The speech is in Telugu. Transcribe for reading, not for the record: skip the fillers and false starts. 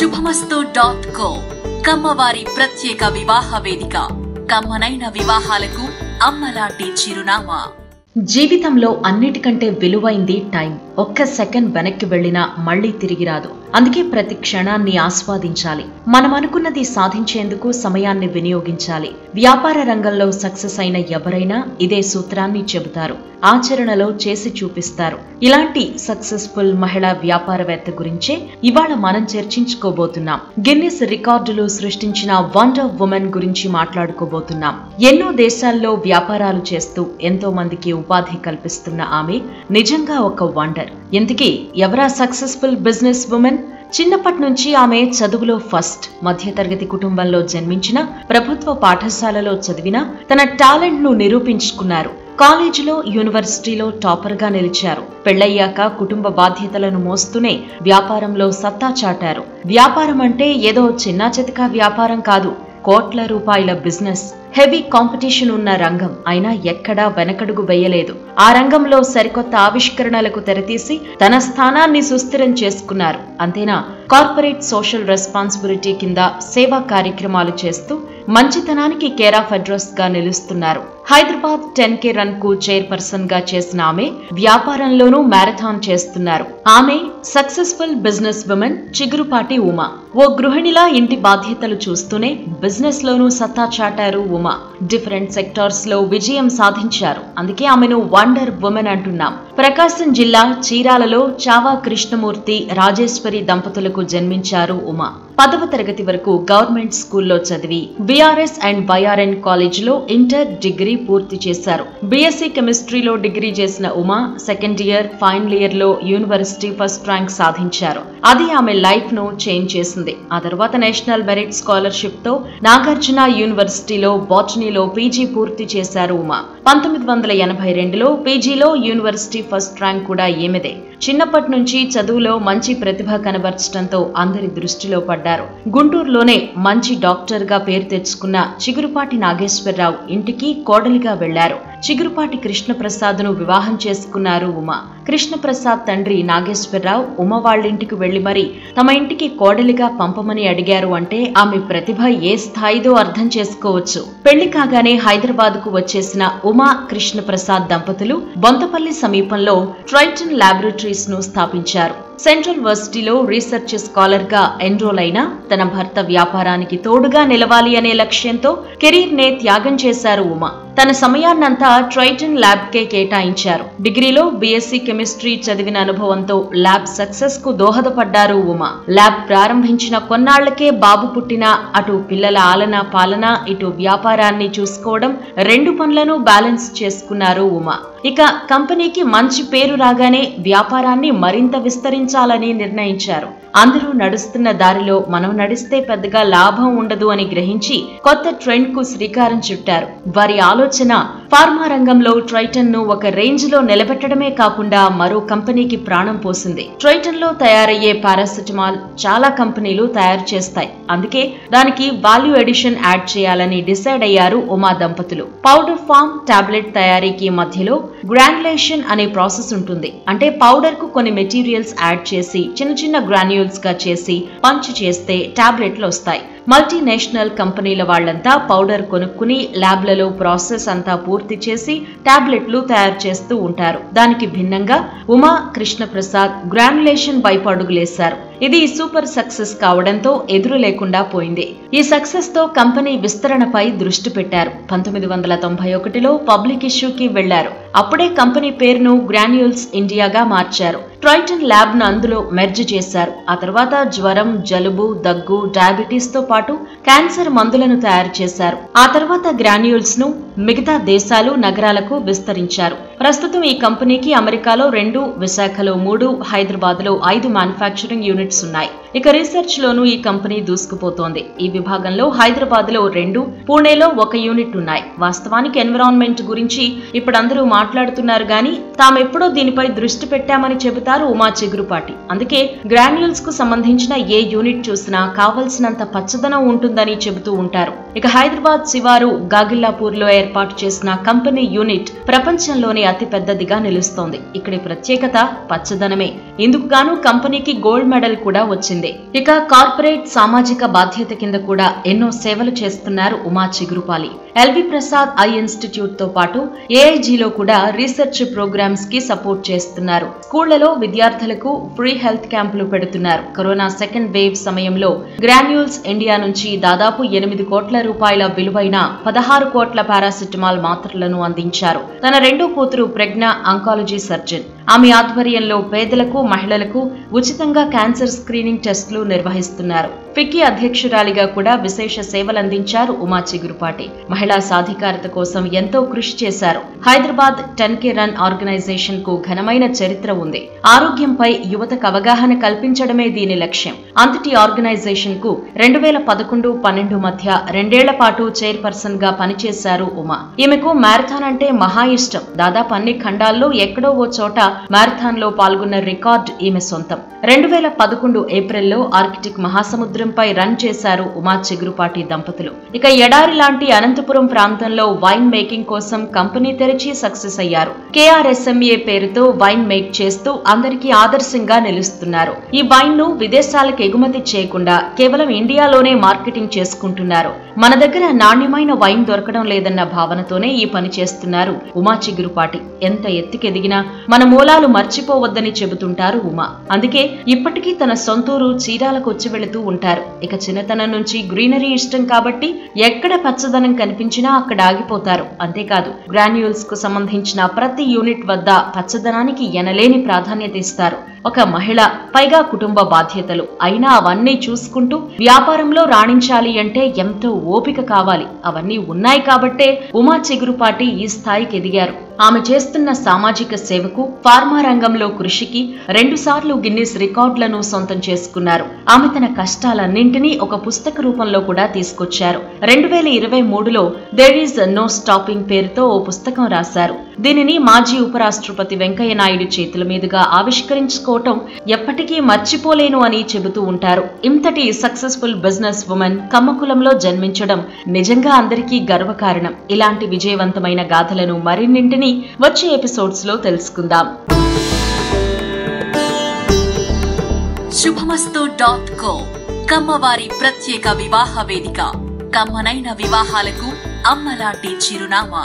శుభమస్తు.co కమ్మవారి ప్రత్యేక వివాహ వేదిక. కమ్మనైన వివాహాలకు అమ్మలాంటి చిరునామా. జీవితంలో అన్నిటికంటే విలువైంది టైం. ఒక్క సెకండ్ వెనక్కి వెళ్లినా మళ్లీ తిరిగి రాదు. అందుకే ప్రతి క్షణాన్ని ఆస్వాదించాలి. మనం అనుకున్నది సాధించేందుకు సమయాన్ని వినియోగించాలి. వ్యాపార రంగంలో సక్సెస్ అయిన ఎవరైనా ఇదే సూత్రాన్ని చెబుతారు, ఆచరణలో చేసి చూపిస్తారు. ఇలాంటి సక్సెస్ఫుల్ మహిళా వ్యాపారవేత్త గురించే ఇవాళ మనం చర్చించుకోబోతున్నాం. గిన్నిస్ రికార్డులు సృష్టించిన వండర్ ఉమెన్ గురించి మాట్లాడుకోబోతున్నాం. ఎన్నో దేశాల్లో వ్యాపారాలు చేస్తూ ఎంతో మందికి ఉపాధి కల్పిస్తున్న ఆమె నిజంగా ఒక వండర్. ఇంతకీ ఎవరా సక్సెస్ఫుల్ బిజినెస్ ఉమెన్? చిన్నప్పటి నుంచి ఆమె చదువులో ఫస్ట్. మధ్యతరగతి కుటుంబంలో జన్మించిన, ప్రభుత్వ పాఠశాలలో చదివిన, తన టాలెంట్ ను నిరూపించుకున్నారు. కాలేజీలో, యూనివర్సిటీలో టాపర్ గా నిలిచారు. పెళ్లయ్యాక కుటుంబ బాధ్యతలను మోస్తూనే వ్యాపారంలో సత్తా చాటారు. వ్యాపారం అంటే ఏదో చిన్నా చితకా వ్యాపారం కాదు, కోట్ల రూపాయల బిజినెస్. హెవీ కాంపిటీషన్ ఉన్న రంగం అయినా ఎక్కడా వెనకడుగు వేయలేదు. ఆ రంగంలో సరికొత్త ఆవిష్కరణలకు తెరతీసి తన స్థానాన్ని సుస్థిరం చేసుకున్నారు. అంతేనా, కార్పొరేట్ సోషల్ రెస్పాన్సిబిలిటీ కింద సేవా కార్యక్రమాలు చేస్తూ మంచితనానికి కేర్ ఆఫ్ అడ్రస్ గా నిలుస్తున్నారు. హైదరాబాద్ 10K రన్ కు చైర్పర్సన్ గా చేసిన ఆమె వ్యాపారంలోనూ మ్యారథాన్ చేస్తున్నారు. ఆమె successful business woman Chigurupati Uma. ఓ గృహిణిలా ఇంటి బాధ్యతలు చూస్తూనే బిజినెస్ లోనూ సత్తా చాటారు ఉమా. డిఫరెంట్ సెక్టార్స్ లో విజయం సాధించారు. అందుకే ఆమెను వండర్ ఉమెన్ అంటున్నాం. ప్రకాశం జిల్లా చీరాలలో చావా కృష్ణమూర్తి, రాజేశ్వరి దంపతులకు జన్మించారు ఉమా. 10వ తరగతి వరకు గవర్నమెంట్ స్కూల్లో చదివి BRS అండ్ YRN కాలేజీలో ఇంటర్ డిగ్రీ పూర్తి చేశారు. BSc కెమిస్ట్రీలో డిగ్రీ చేసిన Uma second year, final year లో యూనివర్సిటీ ఫస్ట్ ర్యాంక్ సాధించారు. అది ఆమె లైఫ్ ను చేంజ్ చేసింది. ఆ తర్వాత నేషనల్ మెరిట్ స్కాలర్షిప్ తో నాగార్జున యూనివర్సిటీలో బాటనీలో PG పూర్తి చేశారు ఉమా. 1982లో PGలో యూనివర్సిటీ ఫస్ట్ ర్యాంక్ కూడా ఈమెదే. చిన్నప్పటి నుంచి చదువులో మంచి ప్రతిభ కనబర్చడంతో అందరి దృష్టిలో పడ్డారు. గుంటూరులోనే మంచి డాక్టర్ గా పేరు తెచ్చుకున్న చిగురుపాటి నాగేశ్వరరావు ఇంటికి కోడలిగా వెళ్లారు. చిగురుపాటి కృష్ణప్రసాద్ను వివాహం చేసుకున్నారు ఉమా. కృష్ణప్రసాద్ తండ్రి నాగేశ్వరరావు ఉమ వాళ్ళింటికి వెళ్లి మరి తమ ఇంటికి కోడలిగా పంపమని అడిగారు అంటే ఆమె ప్రతిభ ఏ స్థాయిదో అర్థం చేసుకోవచ్చు. పెళ్లి కాగానే హైదరాబాద్ కు వచ్చేసిన ఉమా కృష్ణప్రసాద్ దంపతులు బొంతపల్లి సమీపంలో ట్రైటన్ ల్యాబొరేటరీస్ ను స్థాపించారు. సెంట్రల్ యూనివర్సిటీలో రీసెర్చ్ స్కాలర్ గా ఎన్రోల్ అయిన తన భర్త వ్యాపారానికి తోడుగా నిలవాలి అనే లక్ష్యంతో కెరీర్ నే త్యాగం చేశారు ఉమా. తన సమయాన్నంతా ట్రైటన్ ల్యాబ్ కే కేటాయించారు. డిగ్రీలో BSc కెమిస్ట్రీ చదివిన అనుభవంతో ల్యాబ్ సక్సెస్ కు దోహదపడ్డారు ఉమా. ల్యాబ్ ప్రారంభించిన కొన్నాళ్లకే బాబు పుట్టినా అటు పిల్లల ఆలన పాలన, ఇటు వ్యాపారాన్ని చూసుకోవడం, రెండు పనులను బ్యాలెన్స్ చేసుకున్నారు ఉమా. ఇక కంపెనీకి మంచి పేరు రాగానే వ్యాపారాన్ని మరింత విస్తరించాలని నిర్ణయించారు. అందరూ నడుస్తున్న దారిలో మనం నడిస్తే పెద్దగా లాభం ఉండదు అని గ్రహించి కొత్త ట్రెండ్ కు శ్రీకారం చుట్టారు. వారి ఆలోచన ఫార్మా రంగంలో ట్రైటన్ ను ఒక రేంజ్ లో నిలబెట్టడమే కాకుండా మరో కంపెనీకి ప్రాణం పోసింది. ట్రైటన్ లో తయారయ్యే పారాసిటమాల్ చాలా కంపెనీలు తయారు చేస్తాయి. అందుకే దానికి వాల్యూ ఎడిషన్ యాడ్ చేయాలని డిసైడ్ అయ్యారు ఉమా దంపతులు. పౌడర్ ఫామ్, టాబ్లెట్ తయారీకి మధ్యలో గ్రాన్యులేషన్ అనే ప్రాసెస్ ఉంటుంది. అంటే పౌడర్ కు కొన్ని మెటీరియల్స్ యాడ్ చేసి చిన్న చిన్న గ్రాన్యూల్స్ గా చేసి పంచ్ చేస్తే టాబ్లెట్లు వస్తాయి. మల్టీనేషనల్ కంపెనీల వాళ్లంతా పౌడర్ కొనుక్కుని ల్యాబ్లలో ప్రాసెస్ అంతా పూర్తి చేసి టాబ్లెట్లు తయారు చేస్తూ ఉంటారు. దానికి భిన్నంగా ఉమా కృష్ణప్రసాద్ గ్రాన్యులేషన్ వైపు అడుగులేశారు. ఇది సూపర్ సక్సెస్ కావడంతో ఎదురు లేకుండా పోయింది. ఈ సక్సెస్ తో కంపెనీ విస్తరణపై దృష్టి పెట్టారు. 1991లో పబ్లిక్ ఇష్యూకి వెళ్లారు. అప్పుడే కంపెనీ పేరును గ్రాన్యూల్స్ ఇండియాగా మార్చారు. ట్రైటన్ ల్యాబ్ ను అందులో మెర్జ్ చేశారు. ఆ తర్వాత జ్వరం, జలుబు, దగ్గు, డయాబెటీస్ తో పాటు క్యాన్సర్ మందులను తయారు చేశారు. ఆ తర్వాత గ్రాన్యూల్స్ ను మిగతా దేశాలు, నగరాలకు విస్తరించారు. ప్రస్తుతం ఈ కంపెనీకి అమెరికాలో 2, విశాఖలో 3, హైదరాబాద్ లో 5 మ్యానుఫ్యాక్చరింగ్ యూనిట్స్ ఉన్నాయి. ఇక రీసెర్చ్ లోనూ ఈ కంపెనీ దూసుకుపోతోంది. ఈ విభాగంలో హైదరాబాద్ లో 2, పూణేలో 1 యూనిట్ ఉన్నాయి. వాస్తవానికి ఎన్విరాన్మెంట్ గురించి ఇప్పుడు అందరూ మాట్లాడుతున్నారు గానీ తామెప్పుడో దీనిపై దృష్టి పెట్టామని చెబుతారు ఉమా చిగురుపాటి. అందుకే గ్రాన్యూల్స్ కు సంబంధించిన ఏ యూనిట్ చూసినా కావలసినంత పచ్చదనం ఉంటుందని చెబుతూ ఉంటారు. ఇక హైదరాబాద్ శివారు గాగిల్లాపూర్ లో ఏర్పాటు చేసిన కంపెనీ యూనిట్ ప్రపంచంలోనే అతి పెద్దదిగా నిలుస్తోంది. ఇక్కడి ప్రత్యేకత పచ్చదనమే. ఇందుకు గాను కంపెనీకి గోల్డ్ మెడల్ కూడా వచ్చింది. ఇక కార్పొరేట్ సామాజిక బాధ్యత కింద కూడా ఎన్నో సేవలు చేస్తున్నారు Uma Chigurupati. L V Prasad eye institute తో పాటు ఏఐజీలో కూడా రీసెర్చ్ ప్రోగ్రామ్స్ కి సపోర్ట్ చేస్తున్నారు. స్కూళ్లలో విద్యార్థులకు ఫ్రీ హెల్త్ క్యాంపులు పెడుతున్నారు. కరోనా సెకండ్ వేవ్ సమయంలో గ్రాన్యూల్స్ ఇండియా నుంచి దాదాపు 8 కోట్ల రూపాయల విలువైన 16 కోట్ల పారాసిటమాల్ మాత్రలను అందించారు. తన రెండో కూతురు ప్రజ్ఞ ఆంకాలజీ సర్జన్. ఆమె ఆధ్వర్యంలో పేదలకు, మహిళలకు ఉచితంగా క్యాన్సర్ స్క్రీనింగ్ టెస్టులు నిర్వహిస్తున్నారు. ఫిక్కీ అధ్యక్షురాలిగా కూడా విశేష సేవలందించారు ఉమా చిగురుపాటి. మహిళా సాధికారత కోసం ఎంతో కృషి చేశారు. హైదరాబాద్ 10K రన్ ఆర్గనైజేషన్ కు ఘనమైన చరిత్ర ఉంది. ఆరోగ్యంపై యువతకు అవగాహన కల్పించడమే దీని లక్ష్యం. అంతటి ఆర్గనైజేషన్ కు 2011-12 మధ్య 2 ఏళ్ల పాటు చైర్పర్సన్ గా పనిచేశారు ఉమా. ఈమెకు మ్యారథాన్ అంటే మహా ఇష్టం. దాదాపు అన్ని ఖండాల్లో ఎక్కడో ఓ చోట మ్యారథాన్ లో పాల్గొన్న రికార్డ్ ఈమె సొంతం. 2011 ఏప్రిల్లో ఆర్కిటిక్ మహాసముద్రంపై రన్ చేశారు ఉమా చిగురుపాటి దంపతులు. ఇక ఎడారి లాంటి అనంతపురం ప్రాంతంలో వైన్ మేకింగ్ కోసం కంపెనీ తెరిచి సక్సెస్ అయ్యారు. KRSMA పేరుతో వైన్ మేక్ చేస్తూ అందరికీ ఆదర్శంగా నిలుస్తున్నారు. ఈ వైన్ ను విదేశాలకు ఎగుమతి చేయకుండా కేవలం ఇండియాలోనే మార్కెటింగ్ చేసుకుంటున్నారు. మన దగ్గర నాణ్యమైన వైన్ దొరకడం లేదన్న భావనతోనే ఈ పని చేస్తున్నారు ఉమా చిగురుపాటి. ఎంత ఎత్తుకెదిగినా మన మూలాలు మర్చిపోవద్దని చెబుతుంటారు ఉమా. అందుకే ఇప్పటికీ తన సొంతూరు చీరాలకు వచ్చి వెళుతూ ఉంటారు. ఇక చిన్నతనం నుంచి గ్రీనరీ ఇష్టం కాబట్టి ఎక్కడ పచ్చదనం కనిపించినా అక్కడ ఆగిపోతారు. అంతేకాదు గ్రాన్యూల్స్ కు సంబంధించిన ప్రతి యూనిట్ వద్ద పచ్చదనానికి ఎనలేని ప్రాధాన్యత ఇస్తారు. ఒక మహిళ, పైగా కుటుంబ బాధ్యతలు, అయినా అవన్నీ చూసుకుంటూ వ్యాపారంలో రాణించాలి అంటే ఎంతో ఓపిక కావాలి. అవన్నీ ఉన్నాయి కాబట్టే ఉమా చిగురుపాటి ఈ స్థాయికి ఎదిగారు. ఆమె చేస్తున్న సామాజిక సేవకు, ఫార్మా రంగంలో కృషికి 2 సార్లు గిన్నిస్ రికార్డులను సొంతం చేసుకున్నారు. ఆమె తన కష్టాలన్నింటినీ ఒక పుస్తక రూపంలో కూడా తీసుకొచ్చారు. 2023లో దేర్ ఈజ్ నో స్టాపింగ్ పేరుతో ఓ పుస్తకం రాశారు. దీనిని మాజీ ఉపరాష్ట్రపతి వెంకయ్య నాయుడు చేతుల మీదుగా ఆవిష్కరించుకోవటం ఎప్పటికీ మర్చిపోలేను అని చెబుతూ ఉంటారు. ఇంతటి సక్సెస్ఫుల్ బిజినెస్ ఉమెన్ కమ్మకులంలో జన్మించడం నిజంగా అందరికీ గర్వకారణం. ఇలాంటి విజయవంతమైన గాథలను మరిన్నింటినీ వచ్చే ఎపిసోడ్స్ లో తెలుసుకుందాం. శుభమస్తు.co కమ్మవారి ప్రత్యేక వివాహ వేదిక. కమ్మనైన వివాహాలకు అమ్మలాంటి చిరునామా.